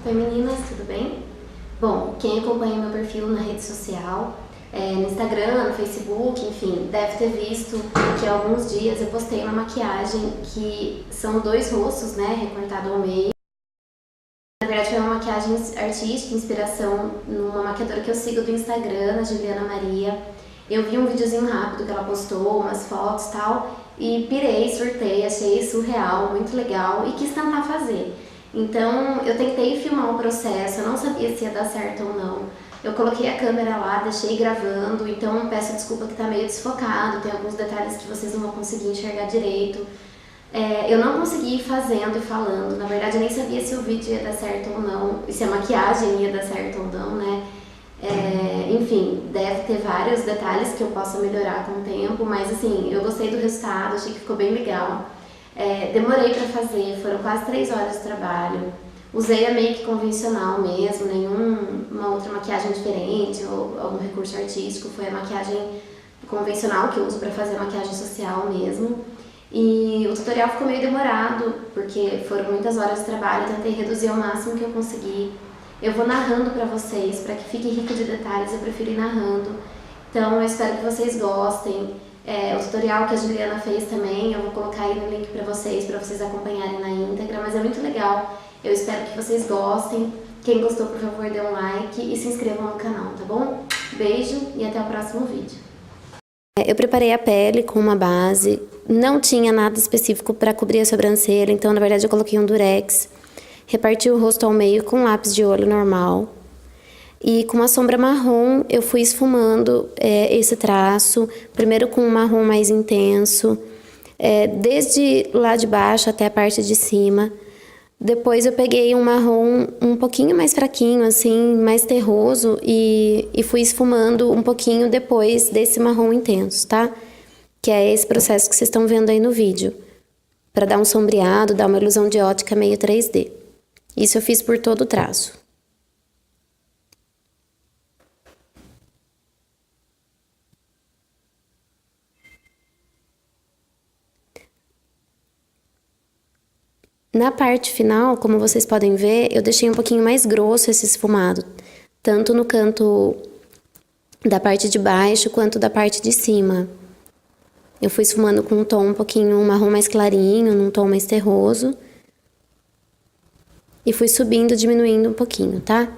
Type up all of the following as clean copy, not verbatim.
Oi meninas, tudo bem? Bom, quem acompanha meu perfil na rede social, no Instagram, no Facebook, enfim, deve ter visto que há alguns dias eu postei uma maquiagem que são dois rostos, né, recortado ao meio. Na verdade foi uma maquiagem artística, inspiração numa maquiadora que eu sigo do Instagram, a Juliana Maria. Eu vi um videozinho rápido que ela postou, umas fotos e tal, e pirei, surtei, achei surreal, muito legal e quis tentar fazer. Então eu tentei filmar o processo, eu não sabia se ia dar certo ou não. Eu coloquei a câmera lá, deixei gravando, então peço desculpa que tá meio desfocado, tem alguns detalhes que vocês não vão conseguir enxergar direito. Eu não consegui ir fazendo e falando, na verdade eu nem sabia se o vídeo ia dar certo ou não, e se a maquiagem ia dar certo ou não, né? Enfim, deve ter vários detalhes que eu possa melhorar com o tempo, mas assim, eu gostei do resultado, achei que ficou bem legal. Demorei pra fazer, foram quase 3 horas de trabalho. Usei a make convencional mesmo, nenhuma outra maquiagem diferente ou algum recurso artístico, foi a maquiagem convencional que eu uso pra fazer maquiagem social mesmo. E o tutorial ficou meio demorado, porque foram muitas horas de trabalho, eu tentei reduzir ao máximo que eu consegui. Eu vou narrando pra vocês, pra que fique rico de detalhes, eu prefiro ir narrando. Então eu espero que vocês gostem. O tutorial que a Juliana fez também, eu vou colocar aí no link pra vocês acompanharem na íntegra, mas é muito legal. Eu espero que vocês gostem. Quem gostou, por favor, dê um like e se inscrevam no canal, tá bom? Beijo e até o próximo vídeo. Eu preparei a pele com uma base, não tinha nada específico para cobrir a sobrancelha, então na verdade eu coloquei um durex, reparti o rosto ao meio com lápis de olho normal e com uma sombra marrom eu fui esfumando esse traço, primeiro com um marrom mais intenso, desde lá de baixo até a parte de cima. Depois eu peguei um marrom um pouquinho mais fraquinho, assim, mais terroso e fui esfumando um pouquinho depois desse marrom intenso, tá? Que é esse processo que vocês estão vendo aí no vídeo. Para dar um sombreado, dar uma ilusão de ótica meio 3D. Isso eu fiz por todo o traço. Na parte final, como vocês podem ver, eu deixei um pouquinho mais grosso esse esfumado, tanto no canto da parte de baixo quanto da parte de cima. Eu fui esfumando com um tom um pouquinho marrom mais clarinho, num tom mais terroso. E fui subindo, diminuindo um pouquinho, tá?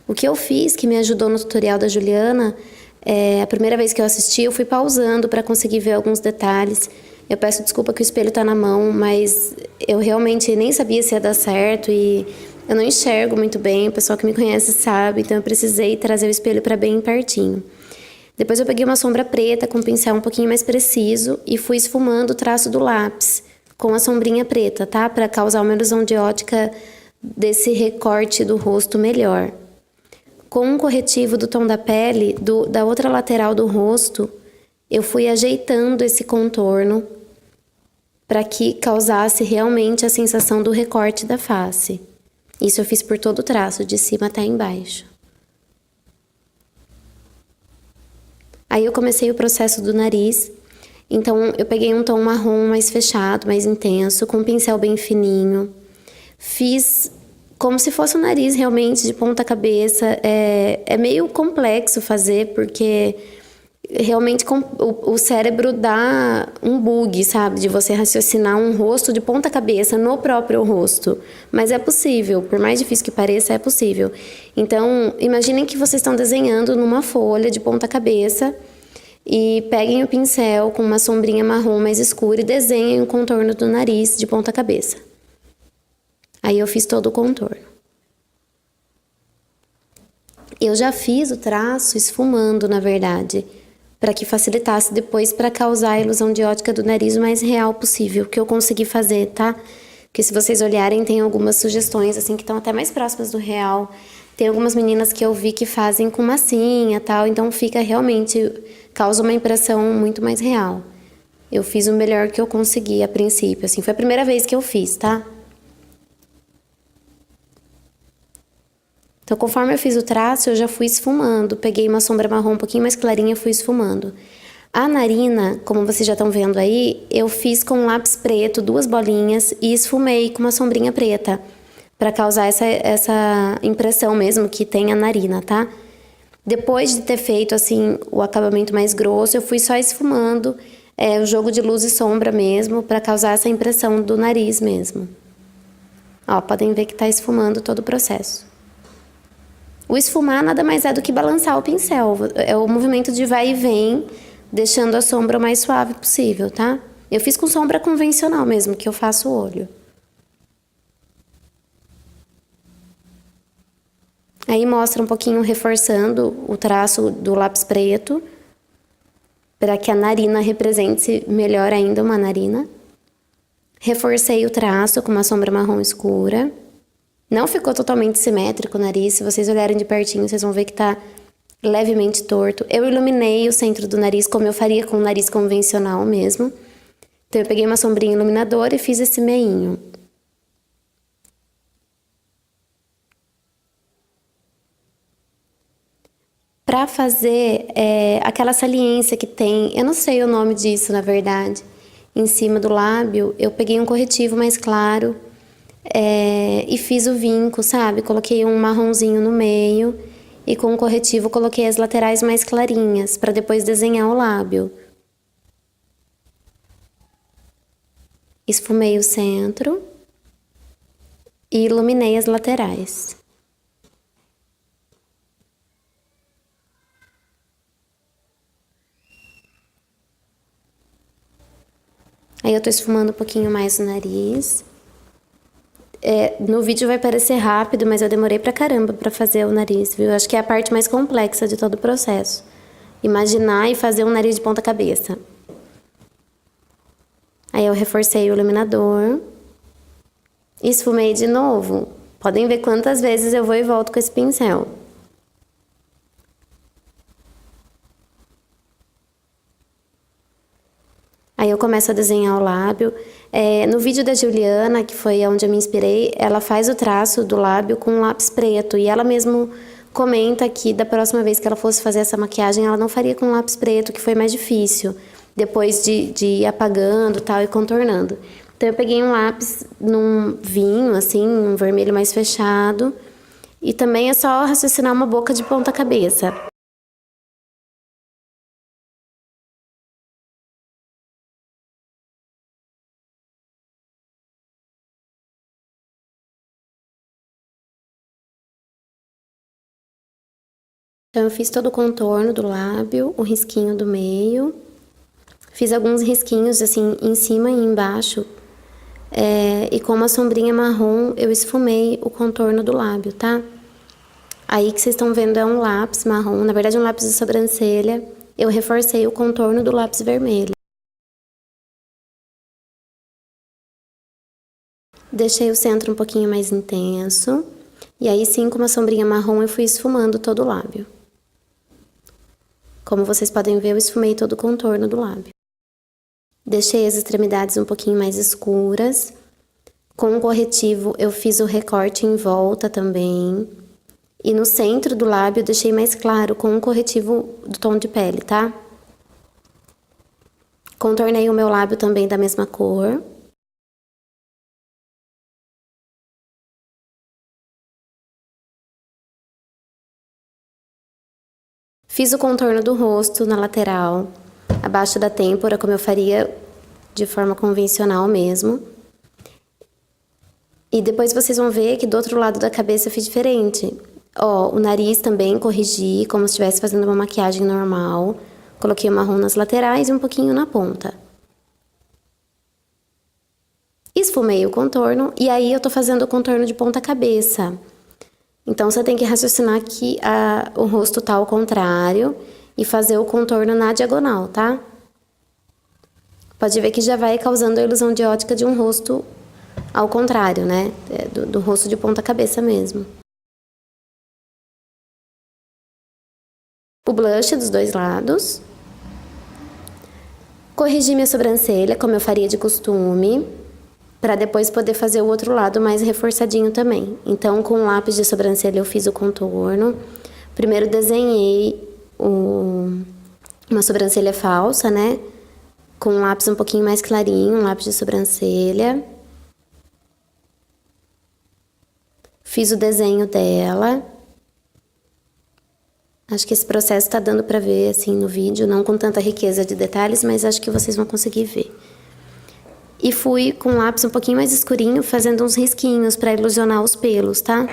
O que eu fiz, que me ajudou no tutorial da Juliana, a primeira vez que eu assisti, eu fui pausando para conseguir ver alguns detalhes. Eu peço desculpa que o espelho tá na mão, mas eu realmente nem sabia se ia dar certo e eu não enxergo muito bem, o pessoal que me conhece sabe, então eu precisei trazer o espelho para bem pertinho. Depois eu peguei uma sombra preta com um pincel um pouquinho mais preciso e fui esfumando o traço do lápis com a sombrinha preta, tá? Para causar uma ilusão de ótica desse recorte do rosto melhor. Com um corretivo do tom da pele, da outra lateral do rosto, eu fui ajeitando esse contorno para que causasse realmente a sensação do recorte da face. Isso eu fiz por todo o traço, de cima até embaixo. Aí eu comecei o processo do nariz, então eu peguei um tom marrom mais fechado, mais intenso, com um pincel bem fininho. Fiz como se fosse um nariz realmente de ponta cabeça. É meio complexo fazer, porque realmente o cérebro dá um bug, sabe? De você raciocinar um rosto de ponta cabeça no próprio rosto. Mas é possível, por mais difícil que pareça, é possível. Então, imaginem que vocês estão desenhando numa folha de ponta cabeça e peguem o pincel com uma sombrinha marrom mais escura e desenhem o contorno do nariz de ponta cabeça. Aí eu fiz todo o contorno. Eu já fiz o traço esfumando, na verdade, para que facilitasse depois para causar a ilusão de ótica do nariz o mais real possível, que eu consegui fazer, tá? Porque se vocês olharem, tem algumas sugestões, assim, que estão até mais próximas do real. Tem algumas meninas que eu vi que fazem com massinha e tal, então fica realmente, causa uma impressão muito mais real. Eu fiz o melhor que eu consegui a princípio, assim, foi a primeira vez que eu fiz, tá? Então, conforme eu fiz o traço, eu já fui esfumando. Peguei uma sombra marrom um pouquinho mais clarinha e fui esfumando. A narina, como vocês já estão vendo aí, eu fiz com lápis preto 2 bolinhas e esfumei com uma sombrinha preta, para causar essa impressão mesmo que tem a narina, tá? Depois de ter feito assim o acabamento mais grosso, eu fui só esfumando o jogo de luz e sombra mesmo, para causar essa impressão do nariz mesmo. Ó, podem ver que tá esfumando todo o processo. O esfumar nada mais é do que balançar o pincel, é o movimento de vai e vem, deixando a sombra o mais suave possível, tá? Eu fiz com sombra convencional mesmo, que eu faço o olho. Aí mostra um pouquinho reforçando o traço do lápis preto, para que a narina represente melhor ainda uma narina. Reforcei o traço com uma sombra marrom escura. Não ficou totalmente simétrico o nariz, se vocês olharem de pertinho, vocês vão ver que tá levemente torto. Eu iluminei o centro do nariz como eu faria com o nariz convencional mesmo. Então eu peguei uma sombrinha iluminadora e fiz esse meinho. Pra fazer aquela saliência que tem, eu não sei o nome disso na verdade, em cima do lábio, eu peguei um corretivo mais claro e fiz o vinco, sabe? Coloquei um marronzinho no meio e com o corretivo coloquei as laterais mais clarinhas, para depois desenhar o lábio. Esfumei o centro e iluminei as laterais. Aí eu tô esfumando um pouquinho mais o nariz. No vídeo vai parecer rápido, mas eu demorei pra caramba pra fazer o nariz, viu? Acho que é a parte mais complexa de todo o processo. Imaginar e fazer um nariz de ponta cabeça. Aí eu reforcei o iluminador. Esfumei de novo. Podem ver quantas vezes eu vou e volto com esse pincel. Aí eu começo a desenhar o lábio. No vídeo da Juliana, que foi onde eu me inspirei, ela faz o traço do lábio com um lápis preto. E ela mesmo comenta que da próxima vez que ela fosse fazer essa maquiagem, ela não faria com lápis preto, que foi mais difícil. Depois de ir apagando tal e contornando. Então eu peguei um lápis num vinho, assim, um vermelho mais fechado. E também é só raciocinar uma boca de ponta cabeça. Então eu fiz todo o contorno do lábio, o risquinho do meio. Fiz alguns risquinhos assim em cima e embaixo. E com uma sombrinha marrom eu esfumei o contorno do lábio, tá? Aí que vocês estão vendo é um lápis marrom, na verdade um lápis de sobrancelha. Eu reforcei o contorno do lápis vermelho. Deixei o centro um pouquinho mais intenso. E aí sim, com uma sombrinha marrom eu fui esfumando todo o lábio. Como vocês podem ver, eu esfumei todo o contorno do lábio. Deixei as extremidades um pouquinho mais escuras. Com o corretivo eu fiz o recorte em volta também. E no centro do lábio eu deixei mais claro com o corretivo do tom de pele, tá? Contornei o meu lábio também da mesma cor. Fiz o contorno do rosto na lateral, abaixo da têmpora, como eu faria de forma convencional mesmo. E depois vocês vão ver que do outro lado da cabeça eu fiz diferente. Ó, o nariz também corrigi, como se estivesse fazendo uma maquiagem normal. Coloquei o marrom nas laterais e um pouquinho na ponta. Esfumei o contorno e aí eu tô fazendo o contorno de ponta cabeça. Então, você tem que raciocinar que o rosto tá ao contrário e fazer o contorno na diagonal, tá? Pode ver que já vai causando a ilusão de ótica de um rosto ao contrário, né? Do rosto de ponta cabeça mesmo. O blush dos dois lados. Corrigi minha sobrancelha, como eu faria de costume, para depois poder fazer o outro lado mais reforçadinho também. Então, com o lápis de sobrancelha eu fiz o contorno. Primeiro desenhei uma sobrancelha falsa, né? Com um lápis um pouquinho mais clarinho, um lápis de sobrancelha. Fiz o desenho dela. Acho que esse processo tá dando pra ver, assim, no vídeo, não com tanta riqueza de detalhes, mas acho que vocês vão conseguir ver. E fui com um lápis um pouquinho mais escurinho, fazendo uns risquinhos pra ilusionar os pelos, tá?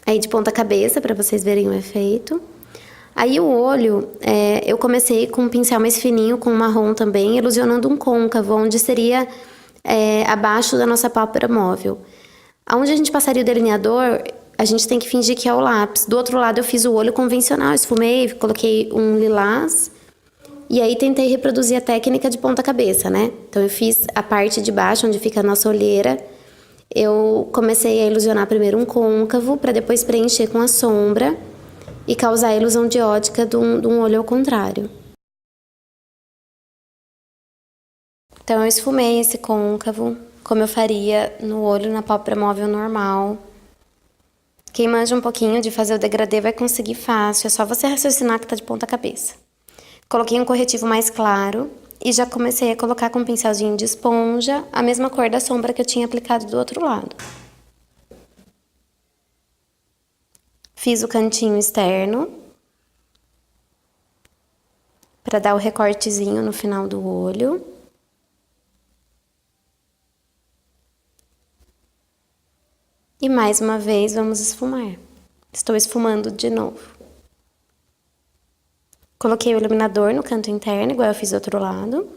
Aí de ponta cabeça, pra vocês verem o efeito. Aí o olho, eu comecei com um pincel mais fininho, com marrom também, ilusionando um côncavo, onde seria abaixo da nossa pálpebra móvel. Aonde a gente passaria o delineador, a gente tem que fingir que é o lápis. Do outro lado eu fiz o olho convencional, esfumei, coloquei um lilás. E aí tentei reproduzir a técnica de ponta cabeça, né? Então eu fiz a parte de baixo, onde fica a nossa olheira. Eu comecei a ilusionar primeiro um côncavo, para depois preencher com a sombra e causar a ilusão de ótica de um olho ao contrário. Então eu esfumei esse côncavo, como eu faria no olho na pálpebra móvel normal. Quem manja um pouquinho de fazer o degradê vai conseguir fácil, é só você raciocinar que tá de ponta cabeça. Coloquei um corretivo mais claro e já comecei a colocar com um pincelzinho de esponja a mesma cor da sombra que eu tinha aplicado do outro lado. Fiz o cantinho externo para dar o recortezinho no final do olho. E mais uma vez vamos esfumar. Estou esfumando de novo. Coloquei o iluminador no canto interno, igual eu fiz do outro lado.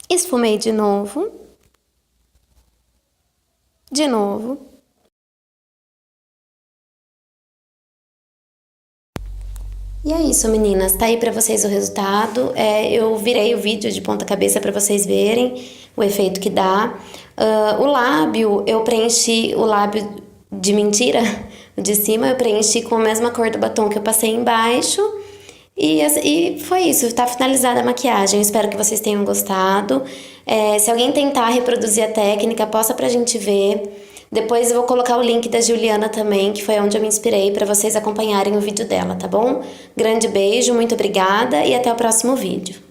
Esfumei de novo. De novo. E é isso, meninas. Tá aí pra vocês o resultado. Eu virei o vídeo de ponta cabeça pra vocês verem o efeito que dá. O lábio, eu preenchi o lábio de mentira, o de cima, eu preenchi com a mesma cor do batom que eu passei embaixo. E foi isso, tá finalizada a maquiagem. Eu espero que vocês tenham gostado. Se alguém tentar reproduzir a técnica, posta pra gente ver. Depois eu vou colocar o link da Juliana também, que foi onde eu me inspirei, pra vocês acompanharem o vídeo dela, tá bom? Grande beijo, muito obrigada e até o próximo vídeo.